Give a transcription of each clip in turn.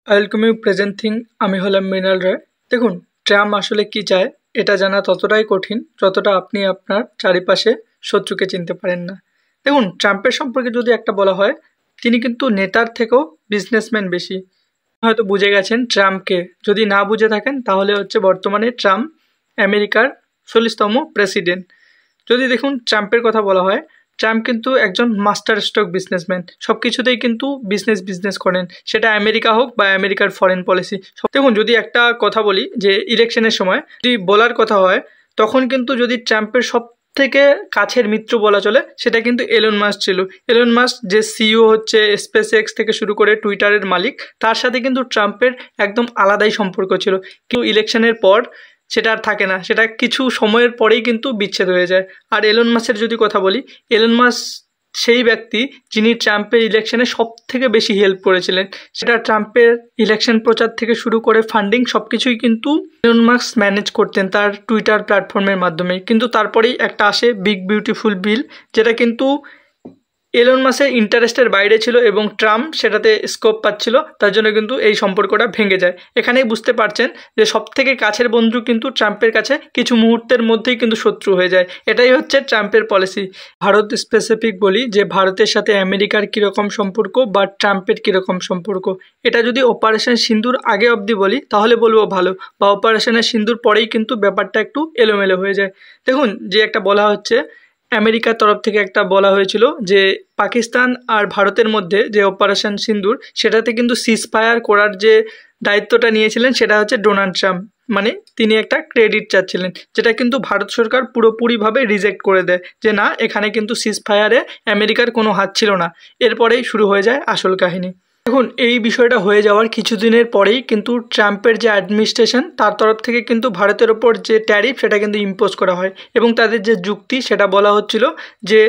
Welcome you present thing. আমি হলাম মৃণাল রায়। দেখুন, ট্রাম্প আসলে কি চায় এটা জানা ততটাই কঠিন যতটা আপনি আপনার চারিপাশে শত্রুকে চিনতে পারেন না। দেখুন, ট্রাম্পের সম্পর্কে যদি একটা বলা হয়, তিনি কিন্তু নেতার থেকেও বিজনেসম্যান বেশি। হয়তো বুঝে গেছেন ট্রাম্পকে, যদি না বুঝে থাকেন তাহলে হচ্ছে বর্তমানে ট্রাম্প আমেরিকার 40তম প্রেসিডেন্ট। যদি দেখুন ট্রাম্পের কথা বলা হয়, ট্রাম্প কিন্তু একজন মাস্টার স্ট্রোক বিজনেসম্যান। সব কিছুতেই কিন্তু বিজনেস করেন, সেটা আমেরিকা হোক বা আমেরিকার ফরেন পলিসি। দেখুন, যদি একটা কথা বলি যে ইলেকশনের সময় যদি বলার কথা হয়, তখন কিন্তু যদি ট্রাম্পের সব থেকে কাছের মিত্র বলা চলে সেটা কিন্তু এলন মাস্ক ছিল। এলন মাস্ক যে সিইও হচ্ছে স্পেস এক্স থেকে শুরু করে টুইটারের মালিক, তার সাথে কিন্তু ট্রাম্পের একদম আলাদাই সম্পর্ক ছিল। কিন্তু ইলেকশনের পর সেটা আর থাকে না, সেটা কিছু সময়ের পরেই কিন্তু বিচ্ছেদ হয়ে যায়। আর এলন মাস্কের যদি কথা বলি, এলন মাস্ক সেই ব্যক্তি যিনি ট্রাম্পের ইলেকশনে সব থেকে বেশি হেল্প করেছিলেন। সেটা ট্রাম্পের ইলেকশন প্রচার থেকে শুরু করে ফান্ডিং সব কিছুই কিন্তু এলন মাস্ক ম্যানেজ করতেন তার টুইটার প্ল্যাটফর্মের মাধ্যমে। কিন্তু তারপরেই একটা আসে বিগ বিউটিফুল বিল, যেটা কিন্তু এলন মাস্কের ইন্টারেস্টের বাইরে ছিল এবং ট্রাম্প সেটাতে স্কোপ পাচ্ছিল, তার জন্য কিন্তু এই সম্পর্কটা ভেঙে যায়। এখানেই বুঝতে পারছেন যে সব থেকে কাছের বন্ধু কিন্তু ট্রাম্পের কাছে কিছু মুহূর্তের মধ্যেই কিন্তু শত্রু হয়ে যায়। এটাই হচ্ছে ট্রাম্পের পলিসি। ভারত স্পেসিফিক বলি যে ভারতের সাথে আমেরিকার কীরকম সম্পর্ক বা ট্রাম্পের কীরকম সম্পর্ক, এটা যদি অপারেশন সিন্দুর আগে অবধি বলি তাহলে বলবো ভালো, বা অপারেশনের সিন্দুর পরেই কিন্তু ব্যাপারটা একটু এলোমেলো হয়ে যায়। দেখুন, যে একটা বলা হচ্ছে আমেরিকার তরফ থেকে একটা বলা হয়েছিল যে পাকিস্তান আর ভারতের মধ্যে যে অপারেশন সিন্দুর, সেটাতে কিন্তু সিজফায়ার করার যে দায়িত্বটা নিয়েছিলেন সেটা হচ্ছে ডোনাল্ড ট্রাম্প। মানে তিনি একটা ক্রেডিট চাচ্ছিলেন, যেটা কিন্তু ভারত সরকার পুরোপুরিভাবে রিজেক্ট করে দেয় যে না, এখানে কিন্তু সিজফায়ারে আমেরিকার কোনো হাত ছিল না। এরপরেই শুরু হয়ে যায় আসল কাহিনী। দেখুন, এই বিষয়টা হয়ে যাওয়ার কিছুদিনের পরেই কিন্তু ট্রাম্পের যে অ্যাডমিনিস্ট্রেশন তার তরফ থেকে কিন্তু ভারতের ওপর যে ট্যারিফ সেটা কিন্তু ইম্পোজ করা হয়। এবং তাদের যে যুক্তি সেটা বলা হচ্ছিল যে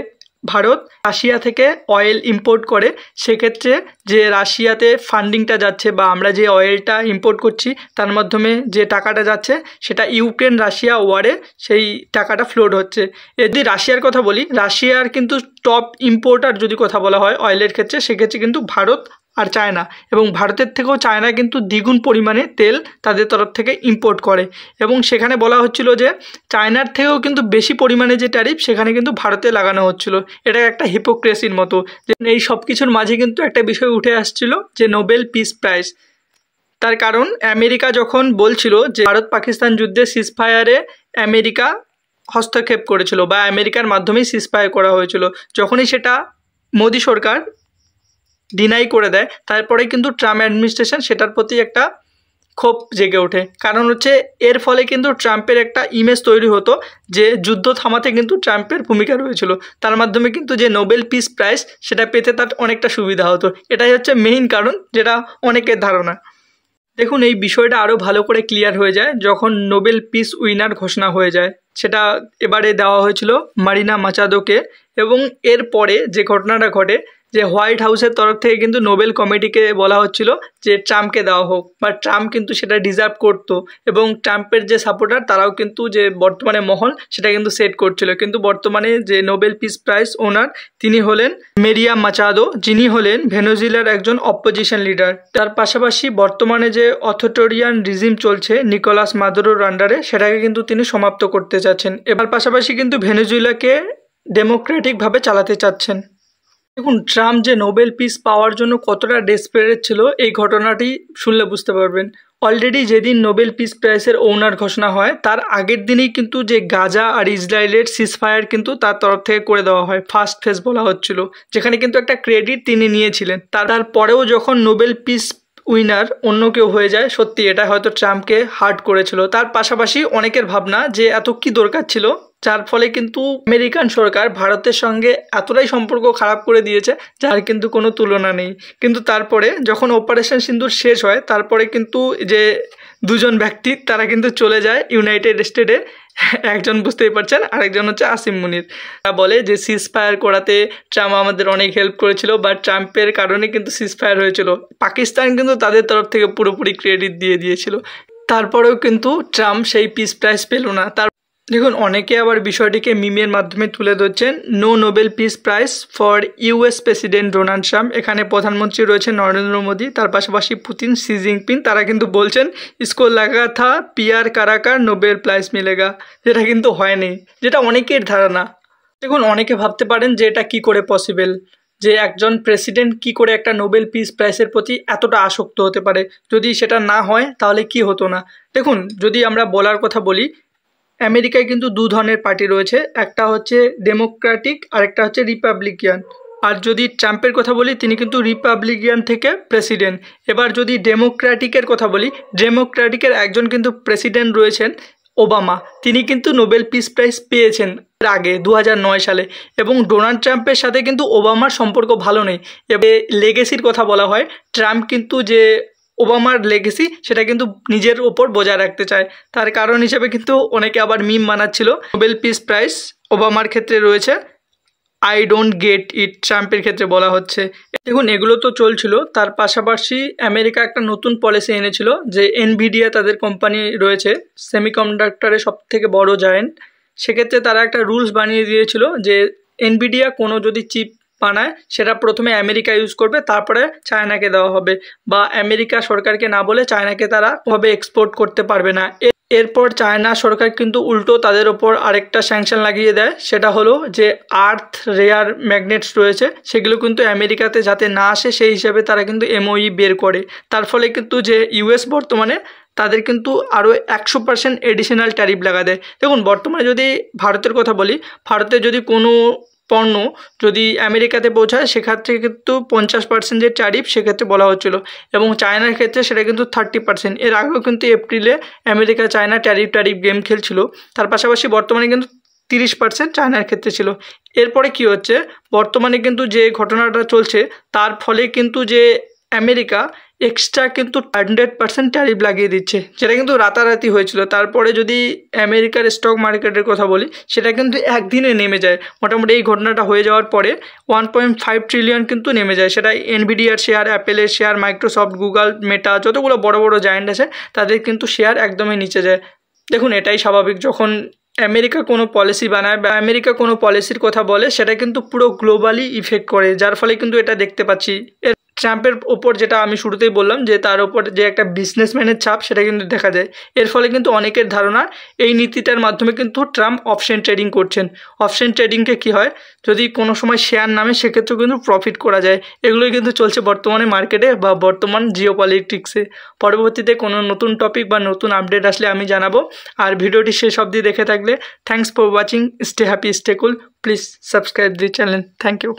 ভারত রাশিয়া থেকে অয়েল ইম্পোর্ট করে, সেক্ষেত্রে যে রাশিয়াতে ফান্ডিংটা যাচ্ছে বা আমরা যে অয়েলটা ইম্পোর্ট করছি তার মাধ্যমে যে টাকাটা যাচ্ছে সেটা ইউক্রেন রাশিয়া ওয়ারে সেই টাকাটা ফ্লোট হচ্ছে। যদি রাশিয়ার কথা বলি, রাশিয়ার কিন্তু টপ ইম্পোর্টার যদি কথা বলা হয় অয়েলের ক্ষেত্রে, সেক্ষেত্রে কিন্তু ভারত আর চায়না, এবং ভারতের থেকেও চায়না কিন্তু দ্বিগুণ পরিমাণে তেল তাদের তরফ থেকে ইম্পোর্ট করে। এবং সেখানে বলা হচ্ছিল যে চায়নার থেকেও কিন্তু বেশি পরিমাণে যে ট্যারিফ সেখানে কিন্তু ভারতে লাগানো হচ্ছিল। এটা একটা হিপোক্রেসির মতো। যে এই সব কিছুর মাঝে কিন্তু একটা বিষয় উঠে আসছিল যে নোবেল পিস প্রাইজ। তার কারণ আমেরিকা যখন বলছিল যে ভারত পাকিস্তান যুদ্ধে সিজফায়ারে আমেরিকা হস্তক্ষেপ করেছিল বা আমেরিকার মাধ্যমেই সিজফায়ার করা হয়েছিল, যখনই সেটা মোদি সরকার ডিনাই করে দেয়, তারপরে কিন্তু ট্রাম্প অ্যাডমিনিস্ট্রেশন সেটার প্রতি একটা ক্ষোভ জেগে ওঠে। কারণ হচ্ছে এর ফলে কিন্তু ট্রাম্পের একটা ইমেজ তৈরি হতো যে যুদ্ধ থামাতে কিন্তু ট্রাম্পের ভূমিকা রয়েছিল, তার মাধ্যমে কিন্তু যে নোবেল পিস প্রাইজ সেটা পেতে তার অনেকটা সুবিধা হতো। এটাই হচ্ছে মেইন কারণ, যেটা অনেকের ধারণা। দেখুন, এই বিষয়টা আরও ভালো করে ক্লিয়ার হয়ে যায় যখন নোবেল পিস উইনার ঘোষণা হয়ে যায়। সেটা এবারে দেওয়া হয়েছিল মারিনা মাচাদোকে। এবং এরপরে যে ঘটনাটা ঘটে যে হোয়াইট হাউসের তরফ থেকে কিন্তু নোবেল কমিটিকে বলা হচ্ছিল যে ট্রাম্পকে দেওয়া হোক, বা ট্রাম্প কিন্তু সেটা ডিজার্ভ করতো। এবং ট্রাম্পের যে সাপোর্টার তারাও কিন্তু যে বর্তমানে মহল সেটা কিন্তু সেট করছিল। কিন্তু বর্তমানে যে নোবেল পিস প্রাইজ ওনার তিনি হলেন মেরিয়া মাচাদো, যিনি হলেন ভেনেজুয়েলার একজন অপোজিশন লিডার। তার পাশাপাশি বর্তমানে যে অথরিটারিয়ান রিজিম চলছে নিকোলাস মাদুরোর আন্ডারে, সেটাকে কিন্তু তিনি সমাপ্ত করতে চাচ্ছেন। এবার পাশাপাশি কিন্তু ভেনেজুয়েলাকে ডেমোক্রেটিকভাবে চালাতে চাচ্ছেন। দেখুন, ট্রাম্প যে নোবেল পিস পাওয়ার জন্য কতটা ডেসপারেট ছিল এই ঘটনাটি শুনলে বুঝতে পারবেন। অলরেডি যেদিন নোবেল পিস প্রাইজের ওনার ঘোষণা হয় তার আগের দিনেই কিন্তু যে গাজা আর ইসরায়েলের সিজফায়ার কিন্তু তার তরফ থেকে করে দেওয়া হয়, ফার্স্ট ফেজ বলা হচ্ছিল, যেখানে কিন্তু একটা ক্রেডিট তিনি নিয়েছিলেন। তারপরেও যখন নোবেল পিস উইনার অন্য কেউ হয়ে যায়, সত্যি এটা হয়তো ট্রাম্পকে হার্ট করেছিল। তার পাশাপাশি অনেকের ভাবনা যে এত কি দরকার ছিল, যার ফলে কিন্তু আমেরিকান সরকার ভারতের সঙ্গে এতটাই সম্পর্ক খারাপ করে দিয়েছে যার কিন্তু কোনো তুলনা নেই। কিন্তু তারপরে যখন অপারেশন সিন্দুর শেষ হয়, তারপরে কিন্তু যে দুজন ব্যক্তি তারা কিন্তু চলে যায় ইউনাইটেড স্টেটে। একজন বুঝতেই পারছেন, আরেকজন হচ্ছে আসিম মুনির। তারা বলে যে সিজফায়ার করাতে ট্রাম্প আমাদের অনেক হেল্প করেছিল, বা ট্রাম্পের কারণে কিন্তু সিজফায়ার হয়েছিল। পাকিস্তান কিন্তু তাদের তরফ থেকে পুরোপুরি ক্রেডিট দিয়ে দিয়েছিল। তারপরেও কিন্তু ট্রাম্প সেই পিস প্রাইজ পেল না। দেখুন অনেকে আবার বিষয়টিকে মিমের মাধ্যমে তুলে ধরছেন। No Nobel peace prize for US president Donald Trump. এখানে প্রধানমন্ত্রী রয়েছে নরেন্দ্র মোদী, তার পাশাপাশি পুতিন, শি জিনপিং। তারা কিন্তু বলছেন ইসকো লাগা থা পিয়ার কারাকার নোবেল প্রাইজ মিলেগা, যেটা কিন্তু হয়নি, যেটা অনেকের ধারণা। দেখুন অনেকে ভাবতে পারেন যে এটা কী করে পসিবল, যে একজন প্রেসিডেন্ট কি করে একটা নোবেল পিস প্রাইজের প্রতি এতটা আসক্ত হতে পারে। যদি সেটা না হয় তাহলে কি হতো না। দেখুন যদি আমরা বলার কথা বলি, আমেরিকায় কিন্তু দু ধরনের পার্টি রয়েছে, একটা হচ্ছে ডেমোক্রেটিক আর একটা হচ্ছে রিপাবলিকান। আর যদি ট্রাম্পের কথা বলি, তিনি কিন্তু রিপাবলিকান থেকে প্রেসিডেন্ট। এবার যদি ডেমোক্রেটিকের কথা বলি, ডেমোক্রেটিকের একজন কিন্তু প্রেসিডেন্ট রয়েছেন ওবামা, তিনি কিন্তু নোবেল পিস প্রাইজ পেয়েছেন এর আগে 2009 সালে। এবং ডোনাল্ড ট্রাম্পের সাথে কিন্তু ওবামার সম্পর্ক ভালো নেই। এবার লেগেসির কথা বলা হয়, ট্রাম্প কিন্তু যে ওবামার লেগেসি সেটা কিন্তু নিজের ওপর বজায় রাখতে চায়। তার কারণ হিসেবে কিন্তু অনেকে আবার মিম বানাচ্ছিল। নোবেল পিস প্রাইজ ওবামার ক্ষেত্রে রয়েছে, আই ডোন্ট গেট ইট ট্রাম্পের ক্ষেত্রে বলা হচ্ছে। দেখুন এগুলো তো চলছিল, তার পাশাপাশি আমেরিকা একটা নতুন পলিসি এনেছিল যে এনভিডিয়া তাদের কোম্পানি রয়েছে সেমিকন্ডাক্টরের সব থেকে বড় জায়েন্ট। সেক্ষেত্রে তারা একটা রুলস বানিয়ে দিয়েছিল যে এনভিডিয়া কোনো যদি চিপ বানায় সেটা প্রথমে আমেরিকা ইউজ করবে, তারপরে চায়নাকে দেওয়া হবে, বা আমেরিকা সরকারকে না বলে চায়নাকে তারা ভাবে এক্সপোর্ট করতে পারবে না। এরপর চায়না সরকার কিন্তু উল্টো তাদের ওপর আরেকটা স্যাংশন লাগিয়ে দেয়, সেটা হলো যে আর্থ রেয়ার ম্যাগনেটস রয়েছে সেগুলো কিন্তু আমেরিকাতে যাতে না আসে সেই হিসাবে তারা কিন্তু এমওই বের করে। তার ফলে কিন্তু যে ইউএস বর্তমানে তাদের কিন্তু আরও 100% এডিশনাল ট্যারিফ লাগা দেয়। দেখুন বর্তমানে যদি ভারতের কথা বলি, ভারতে যদি কোনো পণ্য যদি আমেরিকাতে পৌঁছায় সেক্ষেত্রে কিন্তু 50% যে ট্যারিফ সেক্ষেত্রে বলা হচ্ছিল, এবং চায়নার ক্ষেত্রে সেটা কিন্তু 30%। এর আগেও কিন্তু এপ্রিলে আমেরিকা চায়না ট্যারিফ গেম খেলছিল। তার পাশাপাশি বর্তমানে কিন্তু 30% চায়নার ক্ষেত্রে ছিল। এরপরে কি হচ্ছে, বর্তমানে কিন্তু যে ঘটনাটা চলছে তার ফলে কিন্তু যে আমেরিকা এক্সট্রা কিন্তু 100% ট্যারিফ লাগিয়ে দিচ্ছে, যেটা কিন্তু রাতারাতি হয়েছিল। তারপরে যদি আমেরিকার স্টক মার্কেটের কথা বলি, সেটা কিন্তু একদিনে নেমে যায়। মোটামুটি এই ঘটনাটা হয়ে যাওয়ার পরে 1.5 ট্রিলিয়ন কিন্তু নেমে যায়। সেটা এনভিডিয়ার শেয়ার, অ্যাপেলের শেয়ার, মাইক্রোসফট, গুগল, মেটা, যতগুলো বড় বড় জায়েন্ট আছে তাদের কিন্তু শেয়ার একদমই নিচে যায়। দেখুন এটাই স্বাভাবিক, যখন আমেরিকা কোনো পলিসি বানায় বা আমেরিকা কোনো পলিসির কথা বলে সেটা কিন্তু পুরো গ্লোবালি ইফেক্ট করে, যার ফলে কিন্তু এটা দেখতে পাচ্ছি। ট্রাম্পের ওপর যেটা আমি শুরুতেই বললাম যে তার ওপর যে একটা বিজনেসম্যানের ছাপ সেটা কিন্তু দেখা যায়। এর ফলে কিন্তু অনেকের ধারণা এই নীতিটার মাধ্যমে কিন্তু ট্রাম্প অপশন ট্রেডিং করছেন। অপশন ট্রেডিংকে কি হয়, যদি কোনো সময় শেয়ার নামে সেক্ষেত্রেও কিন্তু প্রফিট করা যায়। এগুলোই কিন্তু চলছে বর্তমানে মার্কেটে বা বর্তমান জিওপলিটিক্সে। পরবর্তীতে কোনো নতুন টপিক বা নতুন আপডেট আসলে আমি জানাবো। আর ভিডিওটি শেষ অবধি দেখে থাকলে thanks for watching. Stay happy, stay cool, please subscribe the channel. Thank you.